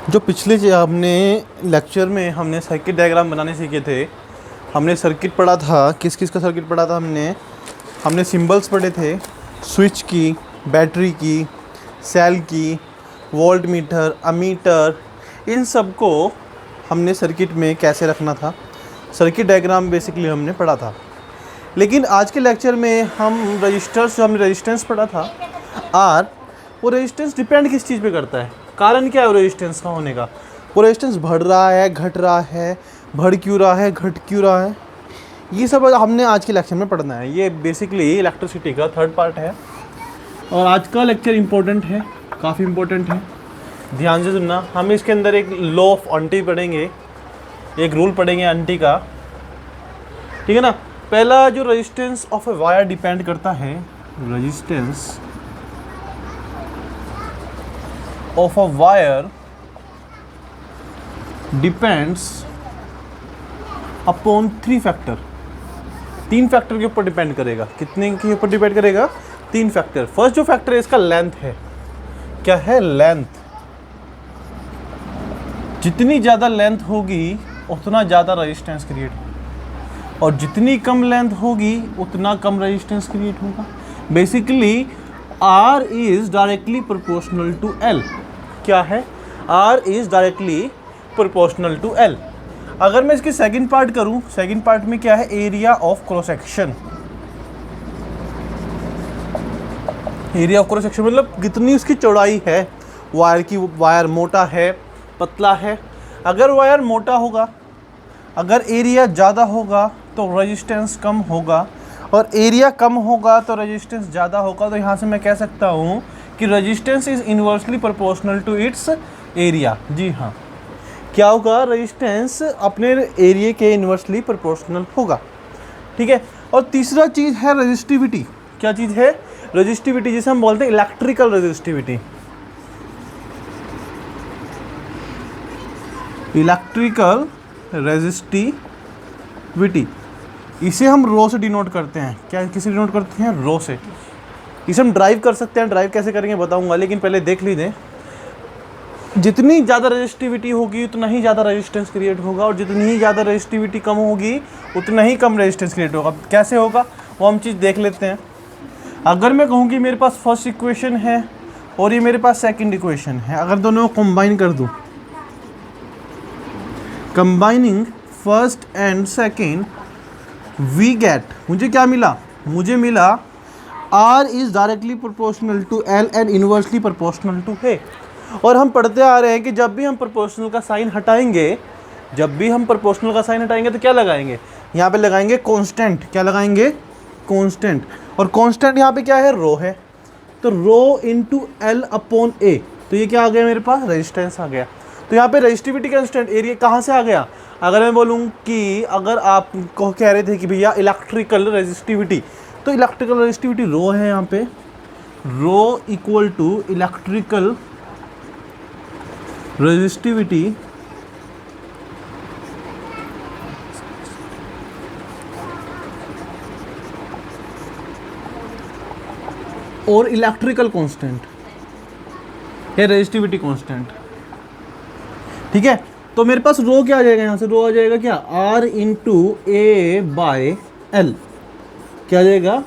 जो पिछले जो हमने लेक्चर में हमने सर्किट डायग्राम बनाने सीखे थे। हमने सर्किट पढ़ा था, किस किस का सर्किट पढ़ा था हमने सिंबल्स पढ़े थे, स्विच की, बैटरी की, सेल की, वोल्ट मीटर, अमीटर, इन सब को हमने सर्किट में कैसे रखना था, सर्किट डायग्राम बेसिकली हमने पढ़ा था। लेकिन आज के लेक्चर में हम रजिस्टर्स, जो हमने रेजिस्टेंस पढ़ा था आर, वो रेजिस्टेंस डिपेंड किस चीज़ पे करता है, कारण क्या है वो रेजिस्टेंस का होने का। वो रेजिस्टेंस बढ़ रहा है, घट रहा है, बढ़ क्यों रहा है, घट क्यों रहा है, ये सब हमने आज के लेक्चर में पढ़ना है। ये बेसिकली इलेक्ट्रिसिटी का थर्ड पार्ट है और आज का लेक्चर इम्पोर्टेंट है, काफ़ी इम्पोर्टेंट है, ध्यान से सुनना। हम इसके अंदर एक लॉ ऑफ आंटी पढ़ेंगे, एक रूल पढ़ेंगे आंटी का, ठीक है ना। पहला जो resistance of a wire depend करता है, resistance of a wire depends upon 3 factor. 3 factor के ऊपर डिपेंड करेगा। कितने के ऊपर डिपेंड करेगा? 3 फैक्टर। फर्स्ट जो फैक्टर है इसका लेंथ है। क्या है? लेंथ। जितनी ज़्यादा लेंथ होगी उतना ज़्यादा रेजिस्टेंस क्रिएट होगा और जितनी कम लेंथ होगी उतना कम रेजिस्टेंस क्रिएट होगा। Basically R is directly proportional to L। क्या है? R is directly proportional to L। अगर मैं इसकी सेकंड पार्ट करूं, सेकंड पार्ट में क्या है? Area of cross section. Area of cross section मतलब कितनी उसकी चौड़ाई है वायर की। वायर मोटा है, पतला है। अगर वायर मोटा होगा, अगर एरिया ज़्यादा होगा तो रेजिस्टेंस कम होगा और एरिया कम होगा तो रेजिस्टेंस ज़्यादा होगा। तो यहाँ से मैं कह सकता हूँ कि resistance is inversely proportional to its area. जी हाँ, क्या होगा? रेजिस्टेंस अपने एरिया के इन्वर्सली प्रोपोर्शनल होगा, ठीक है। और तीसरा चीज़ है रेजिस्टिविटी। क्या चीज़ है? रेजिस्टिविटी, जिसे हम बोलते हैं इलेक्ट्रिकल रेजिस्टिविटी। इलेक्ट्रिकल रेजिस्टिविटी, इसे हम रो से डिनोट करते हैं। क्या किसे डिनोट करते हैं? रो से। इसे हम ड्राइव कर सकते हैं। ड्राइव कैसे करेंगे बताऊंगा, लेकिन पहले देख लीजिए। जितनी ज़्यादा रेजिस्टिविटी होगी उतना ही ज़्यादा रेजिस्टेंस क्रिएट होगा और जितनी ही ज़्यादा रेजिस्टिविटी कम होगी उतना ही कम रेजिस्टेंस क्रिएट होगा। कैसे होगा वो हम चीज़ देख लेते हैं। अगर मैं कहूँ कि मेरे पास फर्स्ट इक्वेशन है और ये मेरे पास सेकंड इक्वेशन है, अगर दोनों को कंबाइन कर दूँ, combining first and second, we get, मुझे क्या मिला? मुझे मिला R is directly proportional to L and inversely proportional to है। और हम पढ़ते आ रहे हैं कि जब भी हम प्रोपोर्शनल का साइन हटाएंगे, जब भी हम प्रोपोर्शनल का साइन हटाएंगे तो क्या लगाएंगे? यहाँ पे लगाएंगे कांस्टेंट। क्या लगाएंगे? कांस्टेंट। और कांस्टेंट यहाँ पे क्या है? रो है। तो rho into L upon A, तो ये क्या आ गया मेरे पास? रेजिस्टेंस आ गया। तो यहाँ पे रेजिस्टिविटी कांस्टेंट एरिया कहाँ से आ गया? अगर मैं बोलूँ कि अगर आप को कह रहे थे कि भैया इलेक्ट्रिकल रेजिस्टिविटी, तो इलेक्ट्रिकल रेजिस्टिविटी रो है। यहाँ पे rho equal to electrical resistivity और इलेक्ट्रिकल कांस्टेंट है रेजिस्टिविटी कांस्टेंट, ठीक है। तो मेरे पास रो क्या आ जाएगा? यहाँ से रो आ जाएगा क्या? R into A by L. क्या आ जाएगा?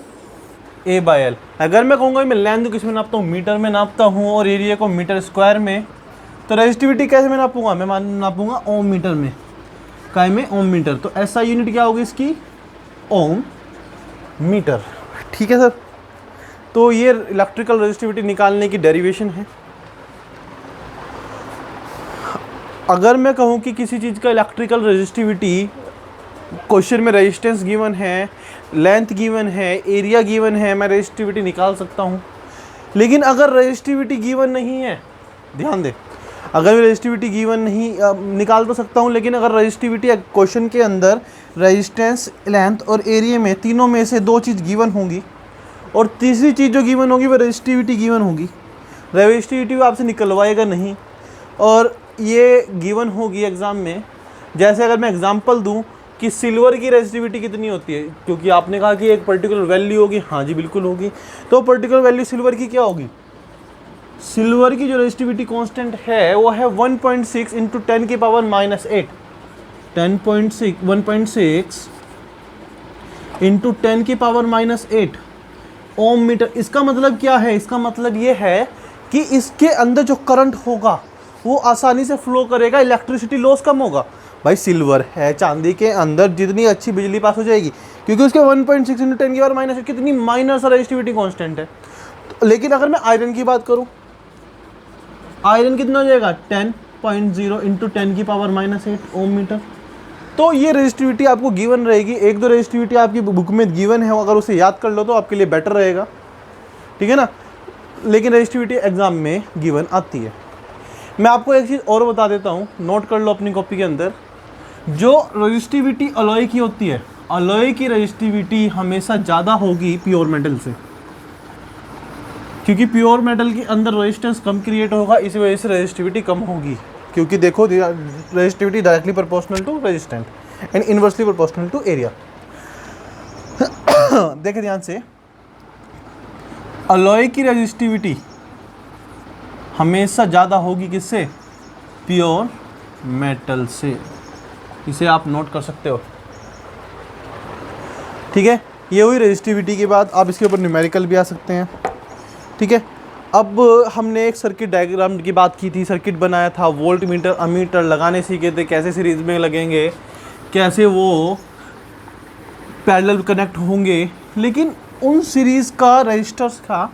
A by L. अगर मैं कहूँगा मैं लेंथ किस में नापता हूँ? मीटर में नापता हूँ और एरिया को मीटर स्क्वायर में, तो रेजिस्टिविटी कैसे में नापूंगा? मैं नापूंगा ओम मीटर में। काय में? ओम मीटर। तो ऐसा यूनिट क्या होगी इसकी? ओम मीटर, ठीक है सर। तो ये इलेक्ट्रिकल रेजिस्टिविटी निकालने की डेरिवेशन है। अगर मैं कहूँ कि किसी चीज़ का इलेक्ट्रिकल रेजिस्टिविटी, क्वेश्चन में रेजिस्टेंस गिवन है, लेंथ गिवन है, एरिया गिवन है, मैं रेजिस्टिविटी निकाल सकता हूँ। लेकिन अगर रेजिस्टिविटी गिवन नहीं है, ध्यान दे, अगर मैं रेजिस्टिविटी गिवन नहीं, निकाल तो सकता हूँ, लेकिन अगर रेजिस्टिविटी क्वेश्चन के अंदर रेजिस्टेंस, लेंथ और एरिया में, तीनों में से 2 चीज़ गिवन होंगी और तीसरी चीज़ जो गिवन होगी वो रेजिस्टिविटी गिवन होगी। रेजिस्टिविटी वो आपसे निकलवाएगा नहीं और ये गिवन होगी एग्ज़ाम में। जैसे अगर मैं एग्जांपल दूं कि सिल्वर की रेजिस्टिविटी कितनी होती है, क्योंकि आपने कहा कि एक पर्टिकुलर वैल्यू होगी। हाँ जी बिल्कुल होगी। तो पर्टिकुलर वैल्यू सिल्वर की क्या होगी? सिल्वर की जो रेजिस्टिविटी कांस्टेंट है वो है 1.6 इंटू 10 की पावर -8, 1.6 इंटू 10 की पावर -8 ओम मीटर। इसका मतलब क्या है? इसका मतलब ये है कि इसके अंदर जो करंट होगा वो आसानी से फ्लो करेगा, इलेक्ट्रिसिटी लॉस कम होगा। भाई सिल्वर है, चांदी के अंदर जितनी अच्छी बिजली पास हो जाएगी, क्योंकि उसके 1.6 इंटू 10 की पावर -8 कितनी माइनर सा रेजिस्टिविटी कांस्टेंट है। लेकिन अगर मैं आयरन की बात करूं, आयरन कितना हो जाएगा 10.0 इंटू 10 की पावर -8 ओम मीटर। तो ये रेजिस्टिविटी आपको गिवन रहेगी। एक दो रेजिस्टिविटी आपकी बुक में गिवन है, अगर उसे याद कर लो तो आपके लिए बेटर रहेगा, ठीक है ना। लेकिन रेजिस्टिविटी एग्जाम में गिवन आती है। मैं आपको एक चीज़ और बता देता हूँ, नोट कर लो अपनी कॉपी के अंदर। जो रेजिस्टिविटी अलॉय की होती है, अलॉय की रेजिस्टिविटी हमेशा ज़्यादा होगी प्योर मेटल से, क्योंकि प्योर मेटल के अंदर रेजिस्टेंस कम क्रिएट होगा, इस वजह से रेजिस्टिविटी कम होगी। क्योंकि देखो resistivity directly proportional to resistant and inversely proportional to area. देखें ध्यान से, अलॉय की रेजिस्टिविटी हमेशा ज़्यादा होगी किससे? प्योर मेटल से। इसे आप नोट कर सकते हो, ठीक है। ये हुई रेजिस्टिविटी की बात। आप इसके ऊपर न्यूमेरिकल भी आ सकते हैं, ठीक है। अब हमने एक सर्किट डायग्राम की बात की थी, सर्किट बनाया था, वोल्ट मीटर अमीटर लगाने सीखे थे, कैसे सीरीज में लगेंगे, कैसे वो पैरेलल कनेक्ट होंगे। लेकिन उन सीरीज़ का रजिस्टर्स का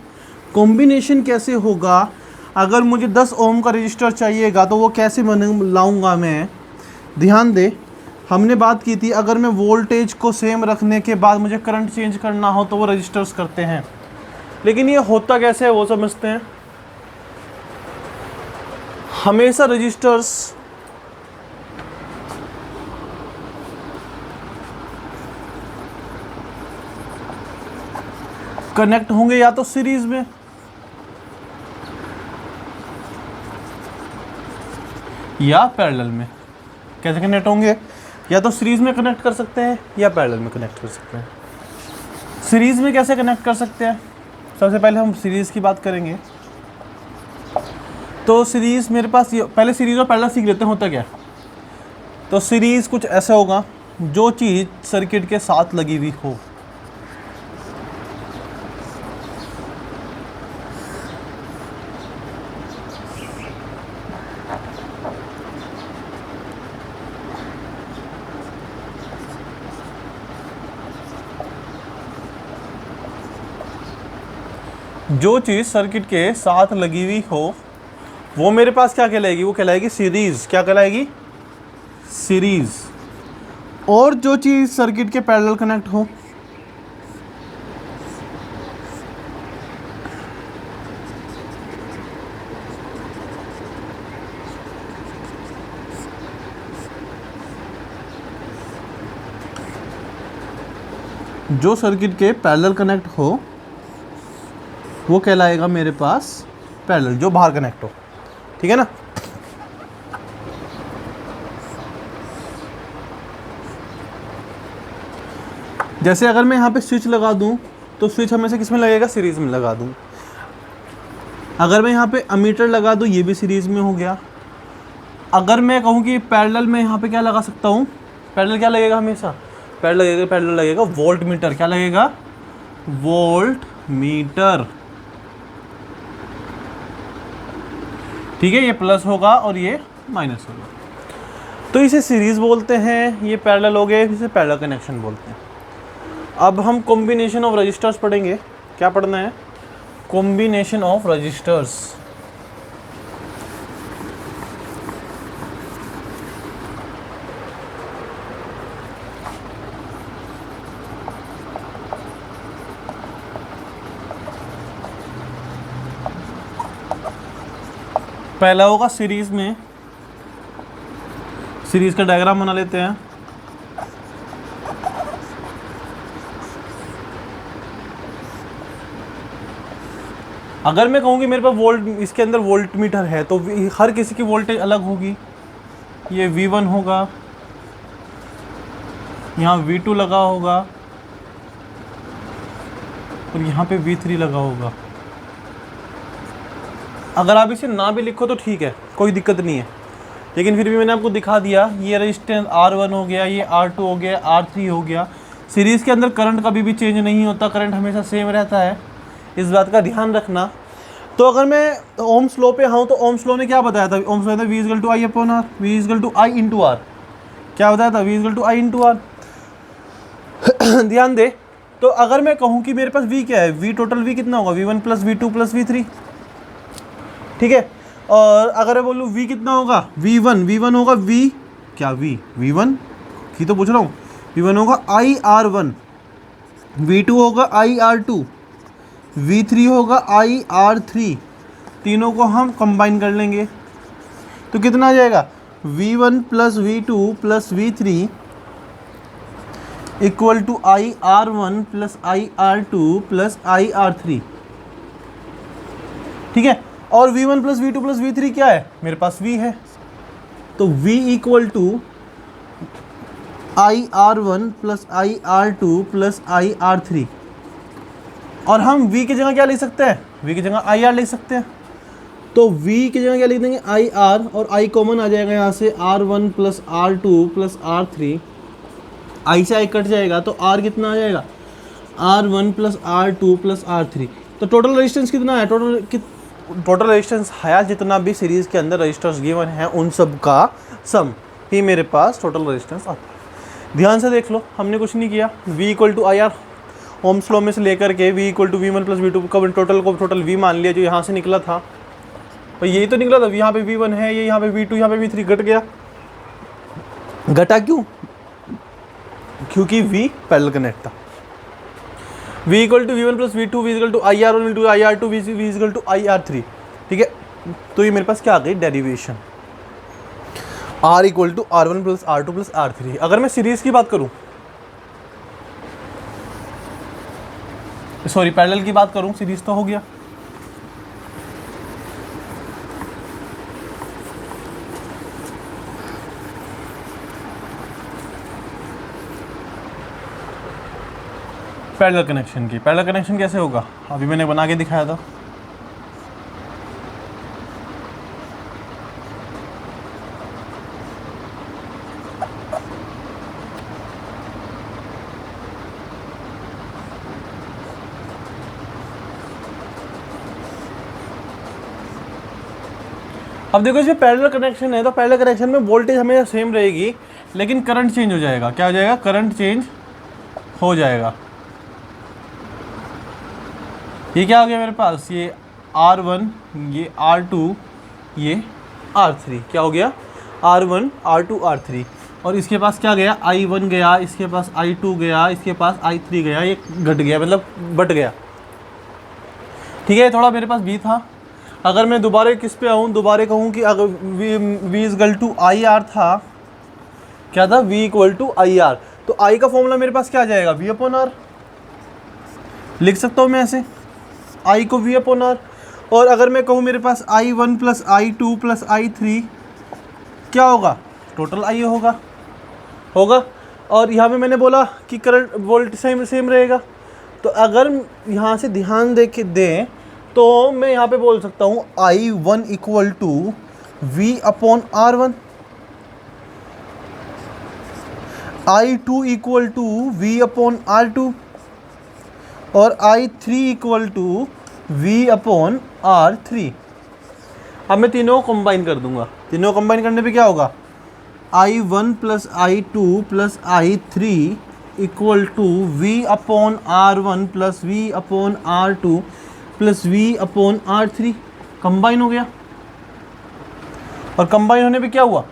कॉम्बिनेशन कैसे होगा? अगर मुझे 10 ओम का रजिस्टर चाहिएगा तो वो कैसे लाऊंगा मैं? ध्यान दे, हमने बात की थी अगर मैं वोल्टेज को सेम रखने के बाद मुझे करंट चेंज करना हो तो वो रजिस्टर्स करते हैं। लेकिन ये होता कैसे है वो समझते हैं। हमेशा रजिस्टर्स कनेक्ट होंगे या तो सीरीज में या पैरेलल में। कैसे कनेक्ट होंगे? या तो सीरीज में कनेक्ट कर सकते हैं या पैरेलल में कनेक्ट कर सकते हैं। सीरीज में कैसे कनेक्ट कर सकते हैं? सबसे पहले हम सीरीज की बात करेंगे। तो सीरीज मेरे पास पहले सीरीज और पैरेलल सीख लेते हैं होता क्या। तो सीरीज कुछ ऐसा होगा, जो चीज़ सर्किट के साथ लगी हुई हो। जो चीज़ सर्किट के साथ लगी हुई हो वो मेरे पास क्या कहलाएगी? वो कहलाएगी सीरीज। क्या कहलाएगी? सीरीज। और जो चीज़ सर्किट के पैरेलल कनेक्ट हो जो सर्किट के पैरेलल कनेक्ट हो वो कहलाएगा मेरे पास पैरेलल, जो बाहर कनेक्ट हो, ठीक है ना। जैसे अगर मैं यहाँ पे स्विच लगा दूँ तो स्विच हमेशा किस में लगेगा? सीरीज में लगा दूँ। अगर मैं यहाँ पे अमीटर लगा दूँ ये भी सीरीज में हो गया। अगर मैं कहूँ कि पैरेलल में यहाँ पे क्या लगा सकता हूँ? पैरेलल क्या लगेगा? हमेशा पैरेलल लगेगा वोल्ट मीटर। क्या लगेगा? वोल्ट मीटर, ठीक है। ये प्लस होगा और ये माइनस होगा, तो इसे सीरीज बोलते हैं। ये पैरेलल हो गए, इसे पैरेलल कनेक्शन बोलते हैं। अब हम कॉम्बिनेशन ऑफ रजिस्टर्स पढ़ेंगे। क्या पढ़ना है? Combination of resistors. पहला होगा सीरीज में। सीरीज का डायग्राम बना लेते हैं। अगर मैं कहूँ कि मेरे पास वोल्ट, इसके अंदर वोल्ट मीटर है, तो हर किसी की वोल्टेज अलग होगी। ये V1 होगा, यहाँ V2 लगा होगा और यहाँ पे V3 लगा होगा। अगर आप इसे ना भी लिखो तो ठीक है, कोई दिक्कत नहीं है, लेकिन फिर भी मैंने आपको दिखा दिया। ये रजिस्टेंस R1 हो गया, ये R2 हो गया, R3 हो गया। सीरीज़ के अंदर करंट कभी भी चेंज नहीं होता, करंट हमेशा सेम रहता है, इस बात का ध्यान रखना। तो अगर मैं ओम्स लॉ पे आऊँ तो ओम्स लॉ ने क्या बताया था? ओम्स लॉ ने V equal to I upon R, V equal to I into R. क्या बताया था? V equal to I into R. ध्यान दे, तो अगर मैं कहूँ कि मेरे पास V क्या है, V टोटल V कितना होगा? V1 plus V2 plus V3, ठीक है। और अगर मैं बोलूँ V कितना होगा? V1 होगा V क्या, V1 की तो पूछ रहा हूँ। V1 होगा IR1, V2 होगा IR2, V3 होगा IR3। तीनों को हम कंबाइन कर लेंगे तो कितना आ जाएगा? V1 plus V2 plus V3 equal to IR1 plus IR2 plus IR3, ठीक है। और V1 plus V2 plus V3 क्या है? मेरे पास V है, तो V equal to IR1 plus IR2 plus IR3। और हम V की जगह क्या लिख सकते हैं? V की जगह IR लिख सकते हैं। तो V की जगह क्या लिख देंगे? IR, और I कॉमन आ जाएगा यहाँ से, R1 plus R2 plus R3। I से I कट जाएगा तो R कितना आ जाएगा? R1 plus R2 plus R3। तो टोटल रेजिस्टेंस कितना है? टोटल रेजिस्टेंस है जितना भी सीरीज़ के अंदर रजिस्टर्स गिवन हैं उन सब का सम ही मेरे पास टोटल रेजिस्टेंस आता है। ध्यान से देख लो, हमने कुछ नहीं किया। V equal to I R, Ohm's law में से लेकर के V equal to V1 plus V2 का टोटल को टोटल V मान लिया, जो यहाँ से निकला था। और यही तो निकला था, यहाँ पे V1 है, ये यहाँ पे V2, यहाँ पे V3 घट गया। घटा क्यों? क्योंकि V पैरेलल कनेक्ट था। V equal to V1 plus V2, V equal to IR1 into IR2, V equal to IR3, ठीक है। तो ये मेरे पास क्या आ गई? Derivation R equal to R1 plus R2 plus R3। अगर मैं सीरीज की बात करूं, सॉरी पैरेलल की बात करूं, सीरीज तो हो गया। पैरेलल कनेक्शन की, पैरेलल कनेक्शन कैसे होगा? अभी मैंने बना के दिखाया था। अब देखो इसमें पैरेलल कनेक्शन है, तो पैरेलल कनेक्शन में वोल्टेज हमेशा सेम रहेगी, लेकिन करंट चेंज हो जाएगा। क्या हो जाएगा? करंट चेंज हो जाएगा। ये क्या हो गया मेरे पास? ये R1, ये R2, ये R3। क्या हो गया? R1, R2, R3। और इसके पास क्या गया? I1 गया, इसके पास I2 गया, इसके पास I3 गया। ये घट गया, मतलब बट गया, ठीक है। थोड़ा मेरे पास B था। अगर मैं दोबारा किस पे आऊँ, दोबारा कहूँ कि अगर V equal to I R था, क्या था? V equal to I R. तो I का फॉर्मूला मेरे पास क्या आ जाएगा? V upon R. लिख सकता हूँ मैं ऐसे, I को V अपॉन आर। और अगर मैं कहूँ मेरे पास I1 plus I2 plus I3 क्या होगा? टोटल I होगा। और यहाँ पे मैंने बोला कि करंट वोल्ट सेम रहेगा। तो अगर यहाँ से ध्यान दे के दें तो मैं यहाँ पे बोल सकता हूँ I1 equal to V upon R1, I2 equal to V upon R2 और I3 equal to V upon R3। अब मैं तीनों को कंबाइन कर दूंगा। तीनों को कंबाइन करने पे क्या होगा? I1 plus I2 plus I3 equal to V upon R1 plus V upon R2 plus V upon R3। Combine हो गया। और कंबाइन होने पे क्या हुआ?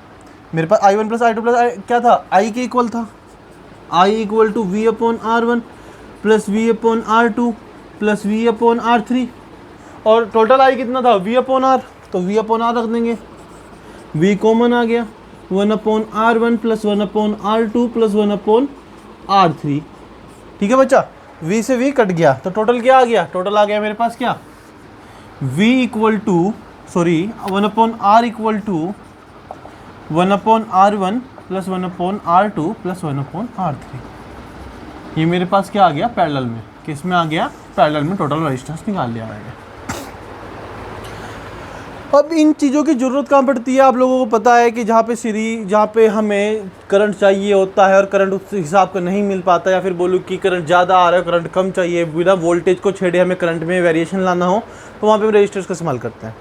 मेरे पास I1 प्लस I2 प्लस क्या था? I के इक्वल था। I equal to V upon R1 plus V upon R2 plus V upon R3। और टोटल I कितना था? V upon R। तो V अपॉन R रख देंगे, V कॉमन आ गया। 1 upon R1 plus 1 upon R2 plus 1 upon R3, ठीक है बच्चा। V से V कट गया तो टोटल क्या आ गया? टोटल आ गया मेरे पास क्या? V equal to 1 upon R equal to 1 upon R1 plus 1 upon R2 plus 1 upon R3। ये मेरे पास क्या आ गया? पैरेलल में। किस में आ गया? पैरेलल में टोटल रेजिस्टेंस निकाल लिया मैंने। अब इन चीज़ों की ज़रूरत कहाँ पड़ती है, आप लोगों को पता है कि जहाँ पे हमें करंट चाहिए होता है और करंट उस हिसाब का नहीं मिल पाता, या फिर बोलूँ कि करंट ज़्यादा आ रहा है, करंट कम चाहिए, बिना वोल्टेज को छेड़े हमें करंट में वेरिएशन लाना हो, तो वहाँ पे हम रजिस्टर्स का इस्तेमाल करते हैं।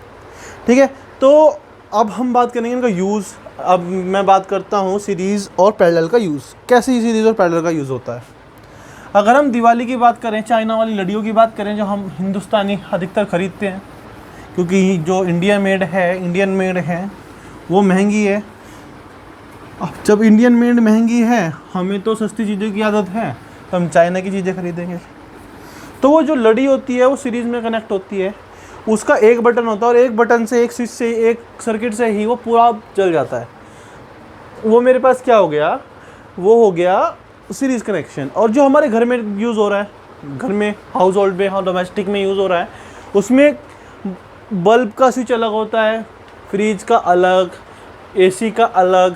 ठीक है, तो अब हम बात करेंगे इनका यूज़। अब मैं बात करता हूँ सीरीज़ और पैरेलल का यूज़, कैसे सीरीज़ और पैरेलल का यूज़ होता है। अगर हम दिवाली की बात करें, चाइना वाली लड़ियों की बात करें, जो हम हिंदुस्तानी अधिकतर ख़रीदते हैं, क्योंकि जो इंडियन मेड है वो महंगी है। अब जब इंडियन मेड महंगी है, हमें तो सस्ती चीज़ों की आदत है, तो हम चाइना की चीज़ें खरीदेंगे। तो वो जो लड़ी होती है वो सीरीज़ में कनेक्ट होती है, उसका एक बटन होता है और एक बटन से, एक स्विच से, एक सर्किट से ही वो पूरा चल जाता है। वो मेरे पास क्या हो गया, वो हो गया सीरीज़ कनेक्शन। और जो हमारे घर में यूज़ हो रहा है, घर में हाउस होल्ड में, हाँ डोमेस्टिक में यूज़ हो रहा है, उसमें बल्ब का स्विच अलग होता है, फ्रिज का अलग, एसी का अलग,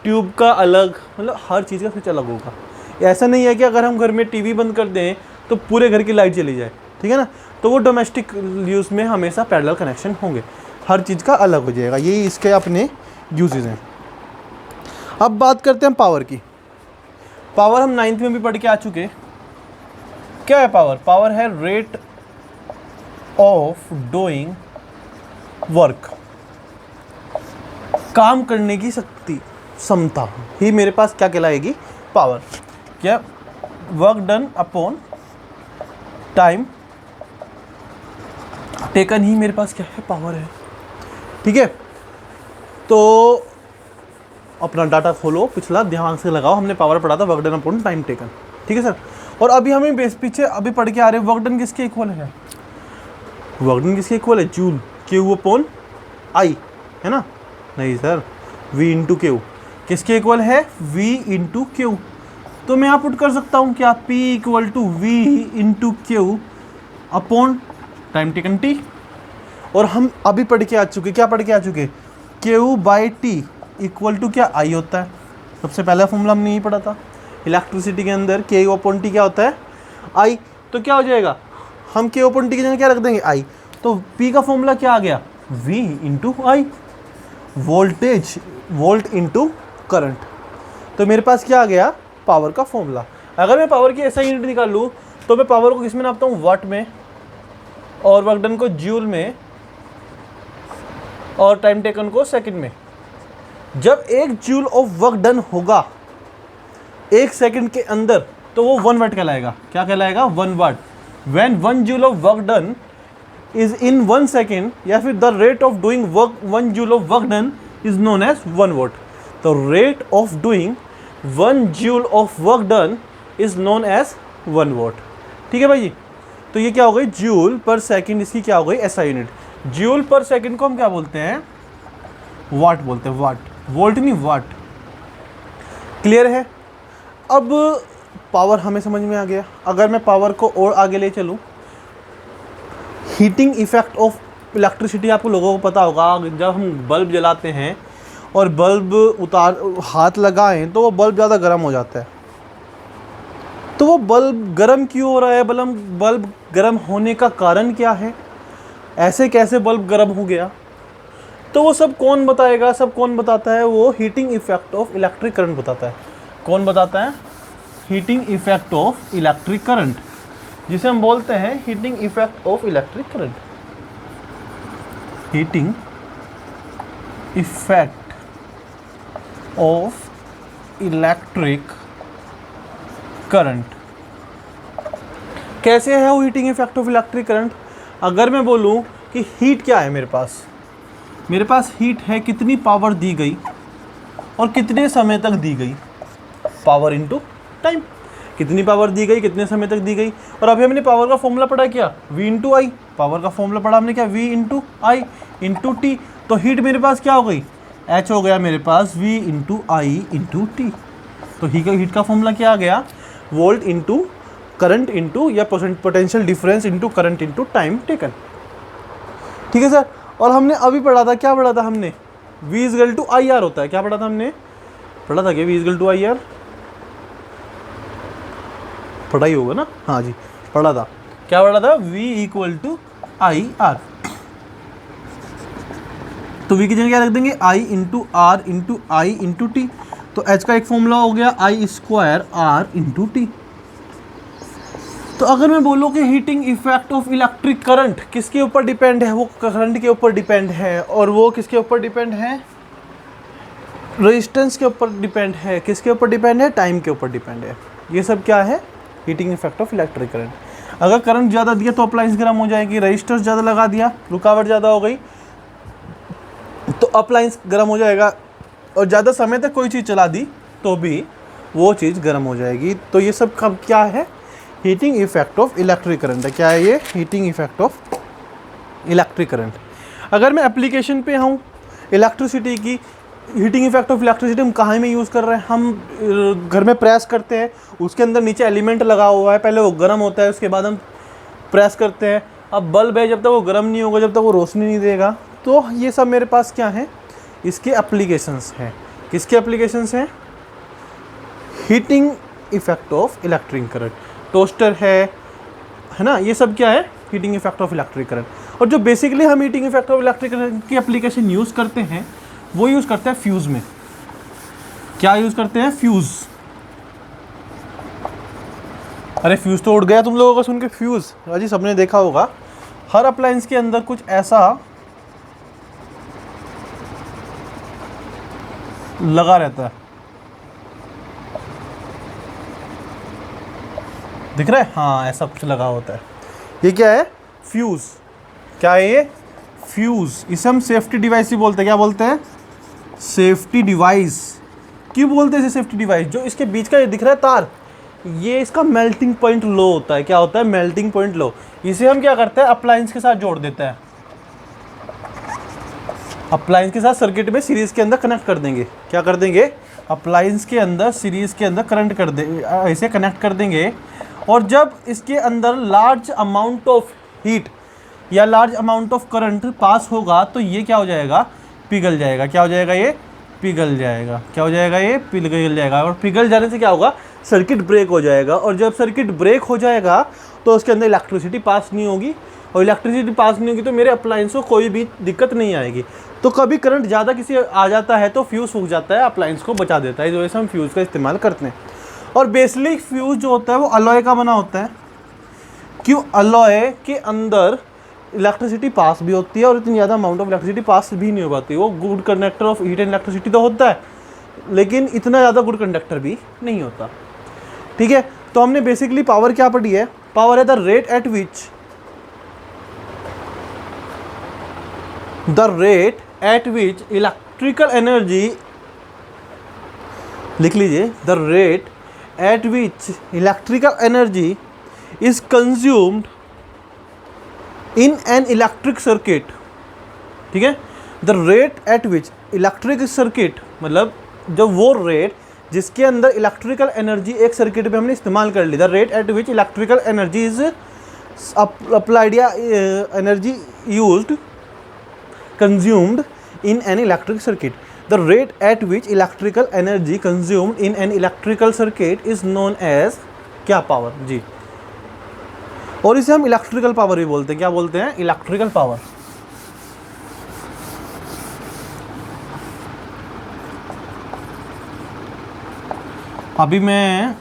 ट्यूब का अलग, मतलब हर चीज़ का स्विच अलग होगा। ऐसा नहीं है कि अगर हम घर में टीवी बंद कर दें तो पूरे घर की लाइट चली जाए, ठीक है ना। तो वो डोमेस्टिक यूज़ में हमेशा पैरेलल कनेक्शन होंगे, हर चीज़ का अलग हो जाएगा। यही इसके अपने यूजेस हैं। अब बात करते हैं पावर की। पावर हम 9th में भी पढ़ के आ चुके। क्या है पावर? पावर है रेट ऑफ डूइंग वर्क, काम करने की शक्ति, क्षमता ही मेरे पास क्या कहलाएगी? पावर। क्या? Work done upon time taken ही मेरे पास क्या है? पावर है। ठीक है, तो अपना डाटा खोलो, पिछला ध्यान से लगाओ, हमने पावर पढ़ा था work done upon time taken. ठीक है सर। और अभी हमें पीछे अभी पढ़ के आ रहे हैं वर्क डन किसके इक्वल है? वर्क डन किसके इक्वल है? जूल, क्यू अपॉन आई, है ना? नहीं सर, वी इंटू क्यू। किसके इक्वल है? V into Q. तो मैं यहाँ पुट कर सकता हूँ क्या? P equal to V into Q upon time taken T. और हम अभी पढ़ के आ चुके, क्या पढ़ के आ चुके? Q by T equal to क्या? आई होता है। सबसे पहला फॉर्मूला हमने यही पढ़ा था इलेक्ट्रिसिटी के अंदर, के अपॉन टी क्या होता है? आई। तो क्या हो जाएगा? हम के अपॉन टी की जगह क्या रख देंगे? आई। तो पी का फॉर्मूला क्या आ गया? V into I, voltage, volt into current. तो मेरे पास क्या आ गया? पावर का फॉर्मूला। अगर मैं पावर की ऐसा यूनिट निकाल लूँ तो मैं पावर को किस में नापता हूँ? वाट में, और वर्क डन को जूल में, और टाइम टेकन को सेकंड में। जब 1 जूल ऑफ वर्क डन होगा 1 सेकंड के अंदर, तो वो 1 वाट कहलाएगा। क्या कहलाएगा? 1 watt. When 1 joule of work done is in 1 second, या फिर the rate of doing work 1 joule of work done is known as 1 watt. तो rate of doing 1 joule of work done is known as 1 watt. ठीक है भाई जी। तो ये क्या हो गई? जूल पर सेकंड, इसकी क्या हो गई? ऐसा यूनिट। जूल पर सेकंड को हम क्या बोलते हैं? वाट बोलते हैं, वाट, वोल्ट नहीं, वाट। क्लियर है? अब पावर हमें समझ में आ गया। अगर मैं पावर को और आगे ले चलूँ, हीटिंग इफेक्ट ऑफ इलेक्ट्रिसिटी आपको लोगों को पता होगा। जब हम बल्ब जलाते हैं और बल्ब हाथ लगाएं तो वो बल्ब ज़्यादा गर्म हो जाता है। तो वो बल्ब गर्म क्यों हो रहा है? बल्ब गर्म होने का कारण क्या है? ऐसे कैसे बल्ब गर्म हो गया? तो वो सब कौन बताएगा? सब कौन बताता है? वो heating effect of electric current बताता है। कौन बताता है? Heating effect of electric current, जिसे हम बोलते हैं heating effect of electric current. Heating effect of electric current. कैसे है वो heating effect of electric current? अगर मैं बोलूं कि हीट क्या है मेरे पास हीट है, कितनी पावर दी गई और कितने समय तक दी गई? Power into time. कितनी पावर दी गई, कितने समय तक दी गई। और अभी हमने पावर का फॉर्मूला पढ़ा क्या? V इंटू आई। पावर का फॉर्मूला पढ़ा हमने क्या? V into I into T. तो हीट मेरे पास क्या हो गई? H हो गया मेरे पास V into I into T. तो हीट का फॉर्मूला क्या आ गया? वोल्ट इंटू करंट इंटू या potential difference into current into time taken. ठीक है सर। और हमने अभी पढ़ा था, क्या पढ़ा था हमने? V equal to I R होता है। क्या पढ़ा था हमने? पढ़ा था क्या? V equal to I R पढ़ा ही होगा ना? हाँ जी, पढ़ा था। क्या पढ़ा था? V equal to I R. तो वी की जगह क्या रख देंगे, I into R into I into T. तो एच का एक फॉर्मूला हो गया I square R into T. तो अगर मैं बोलूँ कि heating effect of electric current किसके ऊपर डिपेंड है, वो करंट के ऊपर डिपेंड है, और वो किसके ऊपर डिपेंड है, रेजिस्टेंस के ऊपर डिपेंड है। किसके ऊपर डिपेंड है, टाइम के ऊपर डिपेंड है। ये सब क्या है, heating effect of electric current. अगर करंट ज़्यादा दिया तो अप्लायंस गर्म हो जाएगी, रजिस्टेंस ज़्यादा लगा दिया, रुकावट ज़्यादा हो गई तो अप्लायंस गर्म हो जाएगा, और ज़्यादा समय तक कोई चीज़ चला दी तो भी वो चीज़ गर्म हो जाएगी। तो ये सब कब क्या है, heating effect of electric current है। क्या है ये, heating effect of electric current. अगर मैं एप्लीकेशन पे हूँ इलेक्ट्रिसिटी की, हीटिंग इफेक्ट ऑफ इलेक्ट्रिसिटी हम कहाँ में यूज़ कर रहे हैं, हम घर में प्रेस करते हैं, उसके अंदर नीचे एलिमेंट लगा हुआ है, पहले वो गर्म होता है, उसके बाद हम प्रेस करते हैं। अब बल्ब है, जब तक वो गर्म नहीं होगा, जब तक वो रोशनी नहीं देगा। तो ये सब मेरे पास क्या है, इसके एप्लीकेशंस हैं। किसके एप्लीकेशंस हैं, heating effect of electric current. Toaster है ना, ये सब क्या है, heating effect of electric current. और जो बेसिकली हम heating effect of electric current की एप्लीकेशन यूज़ करते हैं, वो यूज़ करते हैं फ्यूज़ में। क्या यूज़ करते हैं, फ्यूज़। अरे फ्यूज़ तो उड़ गया तुम लोगों को सुन के, फ्यूज़ अजी सबने देखा होगा, हर अप्लायंस के अंदर कुछ ऐसा लगा रहता है, दिख रहा है, हाँ ऐसा कुछ लगा होता है। ये क्या है, फ्यूज़। क्या है ये, फ्यूज़। इसे हम सेफ्टी डिवाइस ही बोलते हैं। क्या बोलते हैं, सेफ्टी डिवाइस। क्यों बोलते हैं इसे सेफ्टी डिवाइस, जो इसके बीच का ये दिख रहा है तार, ये इसका मेल्टिंग पॉइंट लो होता है। क्या होता है, मेल्टिंग पॉइंट लो। इसे हम क्या करते हैं, अप्लायंस के साथ जोड़ देते हैं, अप्लायंस के साथ सर्किट में सीरीज़ के अंदर कनेक्ट कर देंगे। क्या कर देंगे, अप्लायंस के अंदर सीरीज़ के अंदर करंट कर दे, ऐसे कनेक्ट कर देंगे। और जब इसके अंदर लार्ज अमाउंट ऑफ हीट या large amount of current pass होगा तो ये क्या हो जाएगा, पिघल जाएगा। क्या हो जाएगा, ये पिघल जाएगा। क्या हो जाएगा, ये पिघल जाएगा। और पिघल जाने से क्या होगा, सर्किट ब्रेक हो जाएगा। और जब सर्किट ब्रेक हो जाएगा तो उसके अंदर इलेक्ट्रिसिटी पास नहीं होगी, और इलेक्ट्रिसिटी पास नहीं होगी तो मेरे अप्लायंस को कोई भी दिक्कत नहीं आएगी। तो कभी करंट ज़्यादा किसी आ जाता है तो फ्यूज़ सूख जाता है, अप्लायंस को बचा देता है। इस वजह से हम फ्यूज़ का इस्तेमाल करते हैं। और बेसिकली फ्यूज़ जो होता है वो अलॉय का बना होता है। क्यों, अलॉय के अंदर इलेक्ट्रिसिटी पास भी होती है और इतनी ज़्यादा अमाउंट ऑफ इलेक्ट्रिसिटी पास भी नहीं हो पाती। वो good conductor of heat and electricity तो होता है, लेकिन इतना ज़्यादा गुड कंडक्टर भी नहीं होता। ठीक है, तो हमने बेसिकली पावर क्या पढ़ी है, पावर है the rate at which electrical energy, लिख लीजिए, the rate at which electrical energy is consumed in an electric circuit. ठीक है, the rate at which electric circuit, मतलब जब वो रेट जिसके अंदर इलेक्ट्रिकल एनर्जी एक सर्किट पे हमने इस्तेमाल कर ली, the rate at which electrical energy is applied या energy used consumed in an electric circuit. The rate at which electrical energy consumed in an electrical circuit is known as क्या power जी, और इसे हम इलेक्ट्रिकल पावर भी बोलते हैं। क्या बोलते हैं, इलेक्ट्रिकल पावर। अभी मैं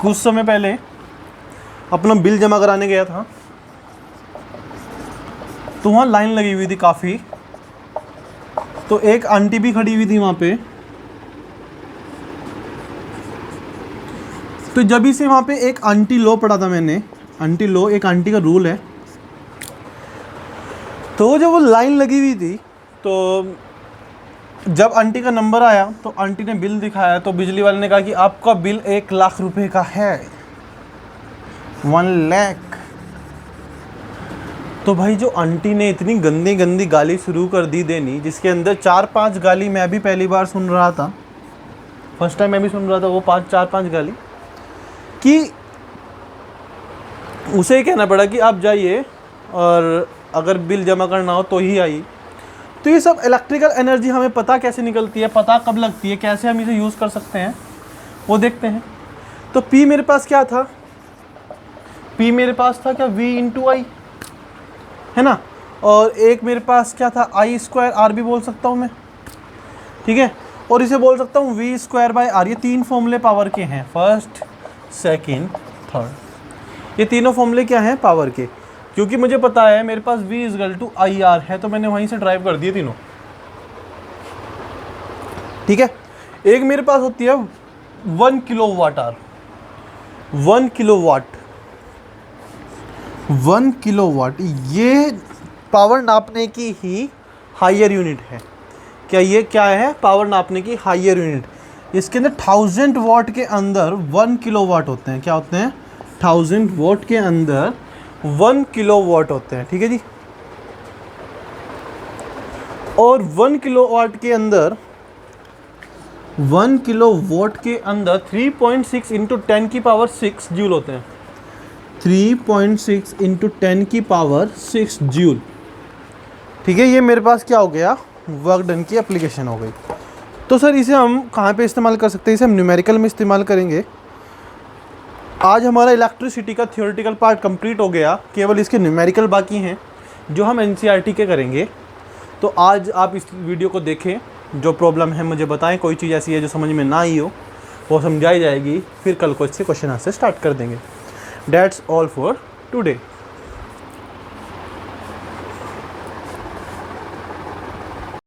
कुछ समय पहले अपना बिल जमा कराने गया था, तो वहाँ लाइन लगी हुई थी काफ़ी। तो एक आंटी भी खड़ी हुई थी वहाँ पे। तो जब से वहाँ पे एक आंटी लो पढ़ा था मैंने, आंटी लो एक आंटी का रूल है। तो जब वो लाइन लगी हुई थी, तो जब आंटी का नंबर आया तो आंटी ने बिल दिखाया, तो बिजली वाले ने कहा कि आपका बिल 1 लाख रुपए का है, 1 लाख। तो भाई जो आंटी ने इतनी गंदी गंदी गाली शुरू कर दी देनी, जिसके अंदर 4-5 गाली मैं भी पहली बार सुन रहा था, फर्स्ट टाइम मैं भी सुन रहा था वो 4-5 गाली, कि उसे कहना पड़ा कि आप जाइए और अगर बिल जमा करना हो तो ही आइए। तो ये सब इलेक्ट्रिकल एनर्जी हमें पता कैसे निकलती है, पता कब लगती है, कैसे हम इसे यूज़ कर सकते हैं, वो देखते हैं। तो P मेरे पास क्या था, P मेरे पास था क्या, V इंटू आई, है ना। और एक मेरे पास क्या था, आई स्क्वायर आर भी बोल सकता हूँ मैं, ठीक है। और इसे बोल सकता हूँ वी स्क्वायर बाई आर। ये तीन फॉर्मूले पावर के हैं, फर्स्ट सेकंड थर्ड, ये तीनों फॉर्मूले क्या हैं, पावर के। क्योंकि मुझे पता है मेरे पास v equal to I R है, तो मैंने वहीं से ड्राइव कर दिए तीनों, ठीक है। एक मेरे पास होती है 1 किलोवाट आर, 1 किलोवाट, 1 किलोवाट, ये पावर नापने की ही हायर यूनिट है। क्या ये क्या है, पावर नापने की हायर यूनिट। इसके अंदर 1000 वाट के अंदर 1 किलोवाट होते हैं। क्या होते हैं, 1000 वाट के अंदर 1 किलोवाट होते हैं, ठीक है जी। और 1 किलोवाट के अंदर 1 किलोवाट के अंदर 3.6 इंटू 10 की पावर 6 जूल होते हैं। 3.6 इंटू 10 की पावर 6 जूल, ठीक है। ये मेरे पास क्या हो गया, वर्क डन की एप्लीकेशन हो गई। तो सर इसे हम कहाँ पे इस्तेमाल कर सकते हैं, इसे हम न्यूमेरिकल में इस्तेमाल करेंगे। आज हमारा इलेक्ट्रिसिटी का थियोरेटिकल पार्ट कंप्लीट हो गया, केवल इसके न्यूमेरिकल बाकी हैं जो हम एनसीईआरटी के करेंगे। तो आज आप इस वीडियो को देखें, जो प्रॉब्लम है मुझे बताएं, कोई चीज़ ऐसी है जो समझ में ना आई हो वो समझाई जाएगी, फिर कल को इससे क्वेश्चन आंसर स्टार्ट कर देंगे। That's all for today.